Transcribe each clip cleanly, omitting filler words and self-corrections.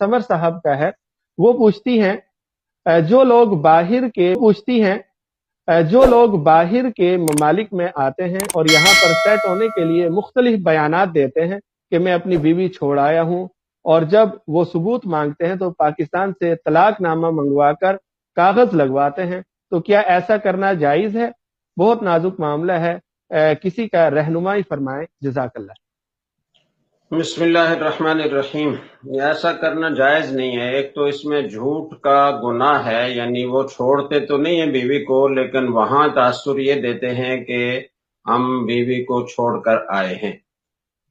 Summer साहब का है। वो पूछती हैं जो लोग बाहर के ममालिक में आते हैं और यहाँ पर सेट होने के लिए मुख्तलिफ बयानात देते हैं कि मैं अपनी बीवी छोड़ आया हूँ, और जब वो सबूत मांगते हैं तो पाकिस्तान से तलाक नामा मंगवा कर कागज लगवाते हैं, तो क्या ऐसा करना जायज़ है? बहुत नाजुक मामला है, किसी का रहनुमाई फरमाएं, जज़ाकल्लाह। बिस्मिल्लाहिर्रहमानिर्रहीम। ऐसा करना जायज नहीं है। एक तो इसमें झूठ का गुनाह है, यानी वो छोड़ते तो नहीं है बीवी को, लेकिन वहां तासुर ये देते हैं कि हम बीवी को छोड़कर आए हैं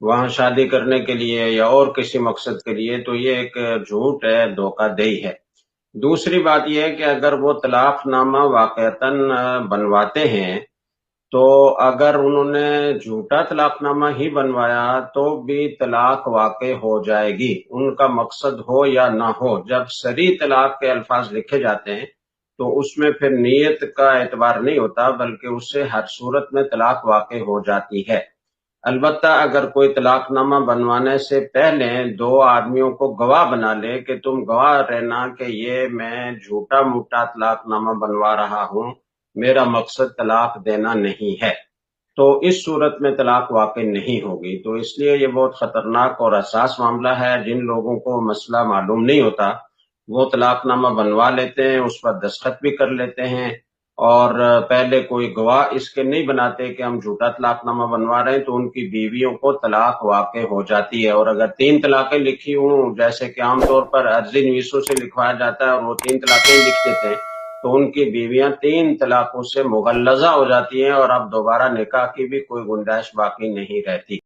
वहां शादी करने के लिए या और किसी मकसद के लिए, तो ये एक झूठ है, धोखाधड़ी है। दूसरी बात यह है कि अगर वो तलाकनामा वाक़तन बनवाते हैं, तो अगर उन्होंने झूठा तलाकनामा ही बनवाया तो भी तलाक वाक़ हो जाएगी, उनका मकसद हो या ना हो। जब सरी तलाक के अल्फाज लिखे जाते हैं तो उसमें फिर नीयत का एतबार नहीं होता, बल्कि उससे हर सूरत में तलाक वाक़ हो जाती है। अलबत्ता अगर कोई तलाकनामा बनवाने से पहले दो आदमियों को गवाह बना ले कि तुम गवाह रहना कि ये मैं झूठा मूठा तलाकनामा बनवा रहा हूं, मेरा मकसद तलाक देना नहीं है, तो इस सूरत में तलाक वाक़ नहीं होगी। तो इसलिए ये बहुत खतरनाक और हसास मामला है। जिन लोगों को मसला मालूम नहीं होता वो तलाकनामा बनवा लेते हैं, उस पर दस्तखत भी कर लेते हैं, और पहले कोई गवाह इसके नहीं बनाते कि हम झूठा तलाकनामा बनवा रहे हैं, तो उनकी बीवियों को तलाक वाक़ हो जाती है। और अगर 3 तलाकें लिखी हों, जैसे कि आमतौर पर अर्जी नवीसों से लिखवाया जाता है और वो 3 तलाकें लिख देते हैं, तो उनकी बीवियां 3 तलाकों से मुगल्लज़ा हो जाती हैं और अब दोबारा निकाह की भी कोई गुंजाइश बाकी नहीं रहती।